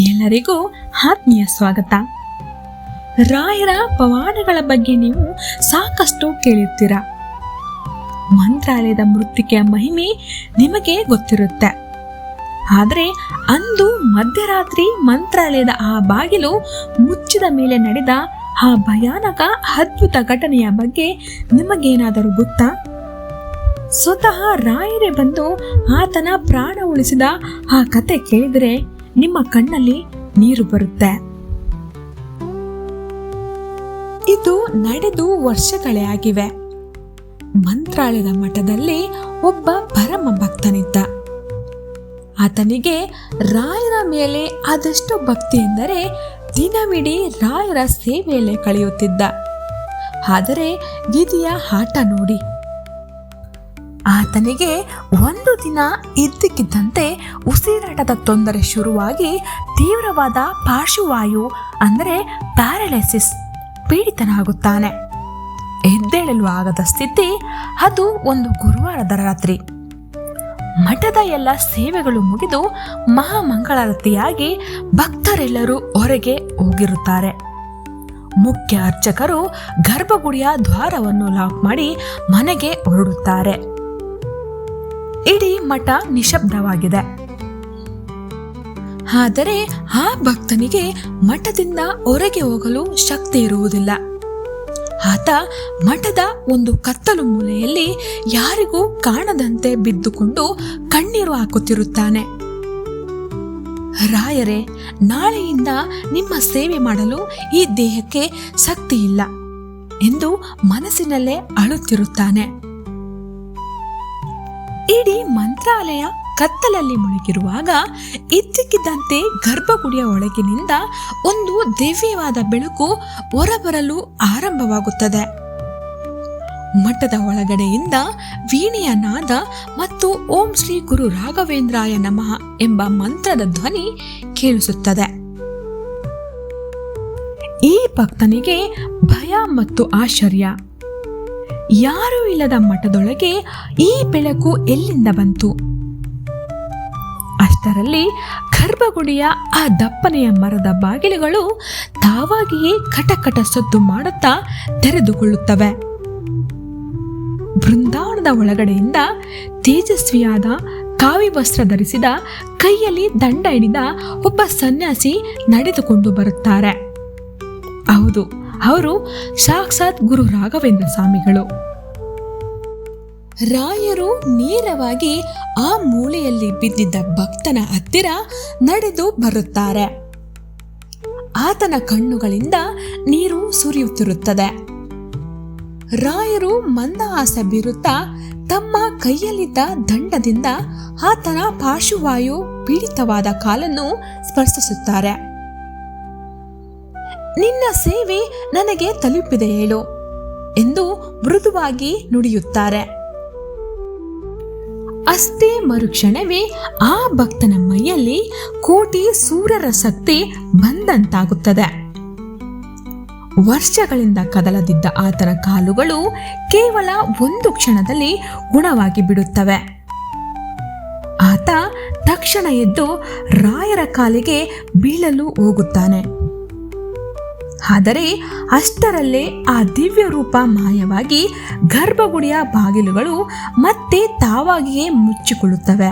ಎಲ್ಲರಿಗೂ ಆತ್ಮೀಯ ಸ್ವಾಗತ. ರಾಯರ ಪವಾಡಗಳ ಬಗ್ಗೆ ನೀವು ಸಾಕಷ್ಟು ಕೇಳಿರ್ತೀರ. ಮಂತ್ರಾಲಯದ ಮೃತ್ತಿಕೆಯ ಮಹಿಮೆ ನಿಮಗೆ ಗೊತ್ತಿರುತ್ತೆ. ಆದರೆ ಅಂದು ಮಧ್ಯರಾತ್ರಿ ಮಂತ್ರಾಲಯದ ಆ ಬಾಗಿಲು ಮುಚ್ಚಿದ ಮೇಲೆ ನಡೆದ ಆ ಭಯಾನಕ ಅದ್ಭುತ ಘಟನೆಯ ಬಗ್ಗೆ ನಿಮಗೇನಾದರೂ ಗೊತ್ತಾ? ಸ್ವತಃ ರಾಯರೇ ಬಂದು ಆತನ ಪ್ರಾಣ ಉಳಿಸಿದ ಆ ಕತೆ ಕೇಳಿದರೆ ನಿಮ್ಮ ಕಣ್ಣಲ್ಲಿ ನೀರು ಬರುತ್ತೆ. ಇದು ನಡೆದು ವರ್ಷಗಳೇ ಆಗಿವೆ. ಮಂತ್ರಾಲಯದ ಮಠದಲ್ಲಿ ಒಬ್ಬ ಪರಮ ಭಕ್ತನಿದ್ದ. ಆತನಿಗೆ ರಾಯರ ಮೇಲೆ ಆದಷ್ಟು ಭಕ್ತಿ ಎಂದರೆ ದಿನವಿಡೀ ರಾಯರ ಸೇವೆಯಲ್ಲೇ ಕಳೆಯುತ್ತಿದ್ದ. ಆದರೆ ವಿಧಿಯ ಆಟ ನೋಡಿ, ಆತನಿಗೆ ಒಂದು ದಿನ ಇದ್ದಕ್ಕಿದ್ದಂತೆ ಉಸಿರಾಟದ ತೊಂದರೆ ಶುರುವಾಗಿ ತೀವ್ರವಾದ ಪಾರ್ಶ್ವವಾಯು ಅಂದರೆ ಪ್ಯಾರಲೈಸಿಸ್ ಪೀಡಿತನಾಗುತ್ತಾನೆ. ಎದ್ದೇಳಲು ಆಗದ ಸ್ಥಿತಿ. ಅದು ಒಂದು ಗುರುವಾರದ ರಾತ್ರಿ. ಮಠದ ಎಲ್ಲ ಸೇವೆಗಳು ಮುಗಿದು ಮಹಾಮಂಗಳಾರತಿಯಾಗಿ ಭಕ್ತರೆಲ್ಲರೂ ಹೊರಗೆ ಹೋಗಿರುತ್ತಾರೆ. ಮುಖ್ಯ ಅರ್ಚಕರು ಗರ್ಭಗುಡಿಯ ದ್ವಾರವನ್ನು ಲಾಕ್ ಮಾಡಿ ಮನೆಗೆ ಹೊರಡುತ್ತಾರೆ. ಇಡೀ ಮಠ ನಿಶಬ್ದವಾಗಿದೆ. ಆದರೆ ಆ ಭಕ್ತನಿಗೆ ಮಠದಿಂದ ಹೊರಗೆ ಹೋಗಲು ಶಕ್ತಿ ಇರುವುದಿಲ್ಲ. ಆತ ಮಠದ ಒಂದು ಕತ್ತಲು ಮೂಲೆಯಲ್ಲಿ ಯಾರಿಗೂ ಕಾಣದಂತೆ ಬಿದ್ದುಕೊಂಡು ಕಣ್ಣೀರು ಹಾಕುತ್ತಿರುತ್ತಾನೆ. ರಾಯರೇ, ನಾಳೆಯಿಂದ ನಿಮ್ಮ ಸೇವೆ ಮಾಡಲು ಈ ದೇಹಕ್ಕೆ ಶಕ್ತಿ ಇಲ್ಲ ಎಂದು ಮನಸ್ಸಿನಲ್ಲೇ ಅಳುತ್ತಿರುತ್ತಾನೆ. ಇಡೀ ಮಂತ್ರಾಲಯ ಕತ್ತಲಲ್ಲಿ ಮುಳುಗಿರುವಾಗ ಇದ್ದಕ್ಕಿದ್ದಂತೆ ಗರ್ಭಗುಡಿಯ ಒಳಗಿನಿಂದ ಒಂದು ದಿವ್ಯವಾದ ಬೆಳಕು ಹೊರಬರಲು ಆರಂಭವಾಗುತ್ತದೆ. ಮಠದ ಒಳಗಡೆಯಿಂದ ವೀಣೆಯ ನಾದ ಮತ್ತು ಓಂ ಶ್ರೀ ಗುರು ರಾಘವೇಂದ್ರಾಯ ನಮಃ ಎಂಬ ಮಂತ್ರದ ಧ್ವನಿ ಕೇಳಿಸುತ್ತದೆ. ಈ ಭಕ್ತನಿಗೆ ಭಯ ಮತ್ತು ಆಶ್ಚರ್ಯ. ಯಾರೂ ಇಲ್ಲದ ಮಠದೊಳಗೆ ಈ ಬೆಳಕು ಎಲ್ಲಿಂದ ಬಂತು? ಅಷ್ಟರಲ್ಲಿ ಗರ್ಭಗುಡಿಯ ಆ ದಪ್ಪನೆಯ ಮರದ ಬಾಗಿಲುಗಳು ತಾವಾಗಿಯೇ ಕಟಕಟ ಸದ್ದು ಮಾಡುತ್ತಾ ತೆರೆದುಕೊಳ್ಳುತ್ತವೆ. ಬೃಂದಾವನದ ಒಳಗಡೆಯಿಂದ ತೇಜಸ್ವಿಯಾದ ಕಾವಿ ವಸ್ತ್ರ ಧರಿಸಿದ, ಕೈಯಲ್ಲಿ ದಂಡ ಹಿಡಿದ ಒಬ್ಬ ಸನ್ಯಾಸಿ ನಡೆದುಕೊಂಡು ಬರುತ್ತಾರೆ. ಹೌದು, ಅವರು ಸಾಕ್ಷಾತ್ ಗುರು ರಾಘವೇಂದ್ರ ಸ್ವಾಮಿಗಳು. ರಾಯರು ನೇರವಾಗಿ ಆ ಮೂಲೆಯಲ್ಲಿ ಬಿದ್ದಿದ್ದ ಭಕ್ತನ ಹತ್ತಿರ ನಡೆದು ಬರುತ್ತಾರೆ. ಆತನ ಕಣ್ಣುಗಳಿಂದ ನೀರು ಸುರಿಯುತ್ತಿರುತ್ತದೆ. ರಾಯರು ಮಂದಹಾಸ ಬೀರುತ್ತಾ ತಮ್ಮ ಕೈಯಲ್ಲಿದ್ದ ದಂಡದಿಂದ ಆತನ ಪಾರ್ಶ್ವವಾಯು ಪೀಡಿತವಾದ ಕಾಲನ್ನು ಸ್ಪರ್ಶಿಸುತ್ತಾರೆ. ನಿನ್ನ ಸೇವೆ ನನಗೆ ತಲುಪಿದೆ ಹೇಳು ಎಂದು ಮೃದುವಾಗಿ ನುಡಿಯುತ್ತಾರೆ. ಅಷ್ಟೇ ಮರುಕ್ಷಣವೇ ಆ ಭಕ್ತನ ಮೈಯಲ್ಲಿ ಕೋಟಿ ಸೂರ್ಯರ ಶಕ್ತಿ ಬಂದಂತಾಗುತ್ತದೆ. ವರ್ಷಗಳಿಂದ ಕದಲದಿದ್ದ ಆತನ ಕಾಲುಗಳು ಕೇವಲ ಒಂದು ಕ್ಷಣದಲ್ಲಿ ಗುಣವಾಗಿ ಬಿಡುತ್ತವೆ. ಆತ ತಕ್ಷಣ ಎದ್ದು ರಾಯರ ಕಾಲಿಗೆ ಬೀಳಲು ಹೋಗುತ್ತಾನೆ. ಆದರೆ ಅಷ್ಟರಲ್ಲೇ ಆ ದಿವ್ಯ ರೂಪ ಮಾಯವಾಗಿ ಗರ್ಭಗುಡಿಯ ಬಾಗಿಲುಗಳು ಮತ್ತೆ ತಾವಾಗಿಯೇ ಮುಚ್ಚಿಕೊಳ್ಳುತ್ತವೆ.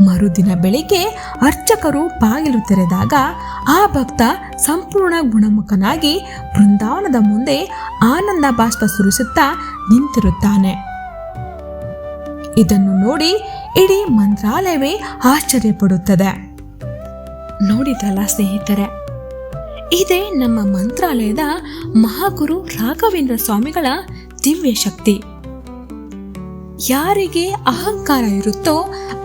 ಮರುದಿನ ಬೆಳಿಗ್ಗೆ ಅರ್ಚಕರು ಬಾಗಿಲು ತೆರೆದಾಗ ಆ ಭಕ್ತ ಸಂಪೂರ್ಣ ಗುಣಮುಖನಾಗಿ ಬೃಂದಾವನದ ಮುಂದೆ ಆನಂದ ಬಾಷ್ಪ ಸುರಿಸುತ್ತಾ ನಿಂತಿರುತ್ತಾನೆ. ಇದನ್ನು ನೋಡಿ ಇಡೀ ಮಂತ್ರಾಲಯವೇ ಆಶ್ಚರ್ಯಪಡುತ್ತದೆ. ನೋಡಿದ್ರಲ್ಲ ಸ್ನೇಹಿತರೆ, ಇದೇ ನಮ್ಮ ಮಂತ್ರಾಲಯದ ಮಹಾಗುರು ರಾಘವೇಂದ್ರ ಸ್ವಾಮಿಗಳ ದಿವ್ಯ ಶಕ್ತಿ. ಯಾರಿಗೆ ಅಹಂಕಾರ ಇರುತ್ತೋ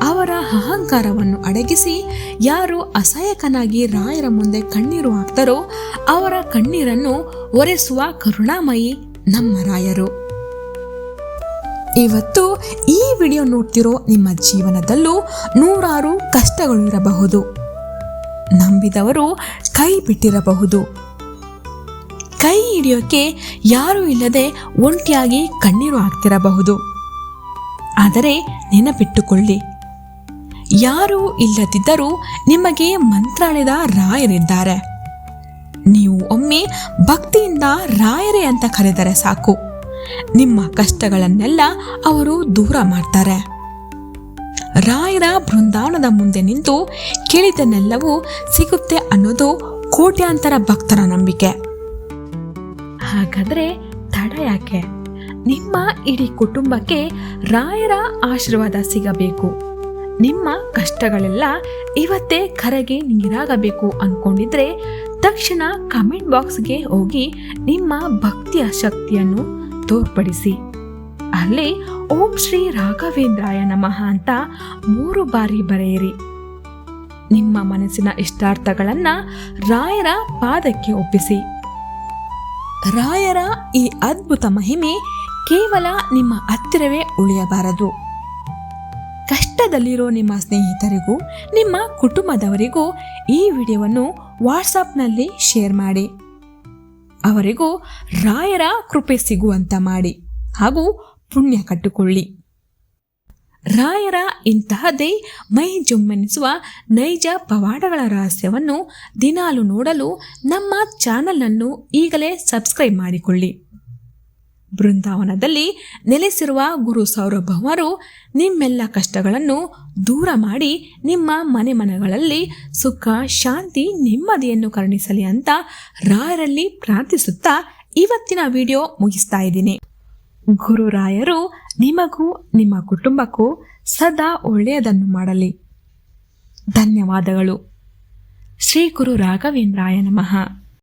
ಅವರ ಅಹಂಕಾರವನ್ನು ಅಡಗಿಸಿ, ಯಾರು ಅಸಹಾಯಕನಾಗಿ ರಾಯರ ಮುಂದೆ ಕಣ್ಣೀರು ಹಾಕ್ತಾರೋ ಅವರ ಕಣ್ಣೀರನ್ನು ಒರೆಸುವ ಕರುಣಾಮಯಿ ನಮ್ಮ ರಾಯರು. ಇವತ್ತು ಈ ವಿಡಿಯೋ ನೋಡ್ತಿರೋ ನಿಮ್ಮ ಜೀವನದಲ್ಲೂ ನೂರಾರು ಕಷ್ಟಗಳು ಇರಬಹುದು. ನಂಬಿದವರು ಕೈ ಬಿಟ್ಟಿರಬಹುದು. ಕೈ ಹಿಡಿಯೋಕೆ ಯಾರೂ ಇಲ್ಲದೆ ಒಂಟಿಯಾಗಿ ಕಣ್ಣೀರು ಹಾಕ್ತಿರಬಹುದು. ಆದರೆ ನೆನಪಿಟ್ಟುಕೊಳ್ಳಿ, ಯಾರೂ ಇಲ್ಲದಿದ್ದರೂ ನಿಮಗೆ ಮಂತ್ರಾಲಯದ ರಾಯರಿದ್ದಾರೆ. ನೀವು ಒಮ್ಮೆ ಭಕ್ತಿಯಿಂದ ರಾಯರೇ ಅಂತ ಕರೆದರೆ ಸಾಕು, ನಿಮ್ಮ ಕಷ್ಟಗಳನ್ನೆಲ್ಲ ಅವರು ದೂರ ಮಾಡ್ತಾರೆ. ರಾಯರ ಬೃಂದಾವನದ ಮುಂದೆ ನಿಂತು ಕೇಳಿದನ್ನೆಲ್ಲವೂ ಸಿಗುತ್ತೆ ಅನ್ನೋದು ಕೋಟ್ಯಾಂತರ ಭಕ್ತರ ನಂಬಿಕೆ. ಹಾಗಾದ್ರೆ ತಡ ಯಾಕೆ? ನಿಮ್ಮ ಇಡೀ ಕುಟುಂಬಕ್ಕೆ ರಾಯರ ಆಶೀರ್ವಾದ ಸಿಗಬೇಕು, ನಿಮ್ಮ ಕಷ್ಟಗಳೆಲ್ಲ ಇವತ್ತೇ ಕರೆಗೆ ನೀರಾಗಬೇಕು ಅನ್ಕೊಂಡಿದ್ರೆ ತಕ್ಷಣ ಕಮೆಂಟ್ ಬಾಕ್ಸ್ಗೆ ಹೋಗಿ ನಿಮ್ಮ ಭಕ್ತಿಯ ಶಕ್ತಿಯನ್ನು ತೋರ್ಪಡಿಸಿ. ಅಲ್ಲಿ ಓಂ ಶ್ರೀ ರಾಘವೇಂದ್ರಾಯ ನಮಃ ಅಂತ 3 ಬಾರಿ ಬರೆಯಿರಿ. ನಿಮ್ಮ ಮನಸ್ಸಿನ ಇಷ್ಟಾರ್ಥಗಳನ್ನ ರಾಯರ ಪಾದಕ್ಕೆ ಒಪ್ಪಿಸಿ. ರಾಯರ ಈ ಅದ್ಭುತ ಮಹಿಮೆ ಕೇವಲ ನಿಮ್ಮ ಹತ್ತಿರವೇ ಉಳಿಯಬಾರದು. ಕಷ್ಟದಲ್ಲಿರೋ ನಿಮ್ಮ ಸ್ನೇಹಿತರಿಗೂ ನಿಮ್ಮ ಕುಟುಂಬದವರಿಗೂ ಈ ವಿಡಿಯೋವನ್ನು ವಾಟ್ಸಾಪ್ನಲ್ಲಿ ಶೇರ್ ಮಾಡಿ. ಅವರಿಗೂ ರಾಯರ ಕೃಪೆ ಸಿಗುವಂತ ಮಾಡಿ ಹಾಗೂ ಪುಣ್ಯ ಕಟ್ಟಿಕೊಳ್ಳಿ. ರಾಯರ ಇಂತಹದೇ ಮೈ ಜುಮ್ಮೆನಿಸುವ ನೈಜ ಪವಾಡಗಳ ರಹಸ್ಯವನ್ನು ದಿನಾಲು ನೋಡಲು ನಮ್ಮ ಚಾನಲ್ ಅನ್ನು ಈಗಲೇ ಸಬ್ಸ್ಕ್ರೈಬ್ ಮಾಡಿಕೊಳ್ಳಿ. ಬೃಂದಾವನದಲ್ಲಿ ನೆಲೆಸಿರುವ ಗುರು ಸೌರಭವರು ನಿಮ್ಮೆಲ್ಲ ಕಷ್ಟಗಳನ್ನು ದೂರ ಮಾಡಿ ನಿಮ್ಮ ಮನೆಗಳಲ್ಲಿ ಸುಖ, ಶಾಂತಿ, ನೆಮ್ಮದಿಯನ್ನು ಕರುಣಿಸಲಿ ಅಂತ ರಾಯರಲ್ಲಿ ಪ್ರಾರ್ಥಿಸುತ್ತಾ ಇವತ್ತಿನ ವಿಡಿಯೋ ಮುಗಿಸ್ತಾ ಇದ್ದೀನಿ. ಗುರುರಾಯರು ನಿಮಗೂ ನಿಮ್ಮ ಕುಟುಂಬಕ್ಕೂ ಸದಾ ಒಳ್ಳೆಯದನ್ನು ಮಾಡಲಿ. ಧನ್ಯವಾದಗಳು. ಶ್ರೀ ಗುರು ರಾಘವೇಂದ್ರಾಯ ನಮಃ.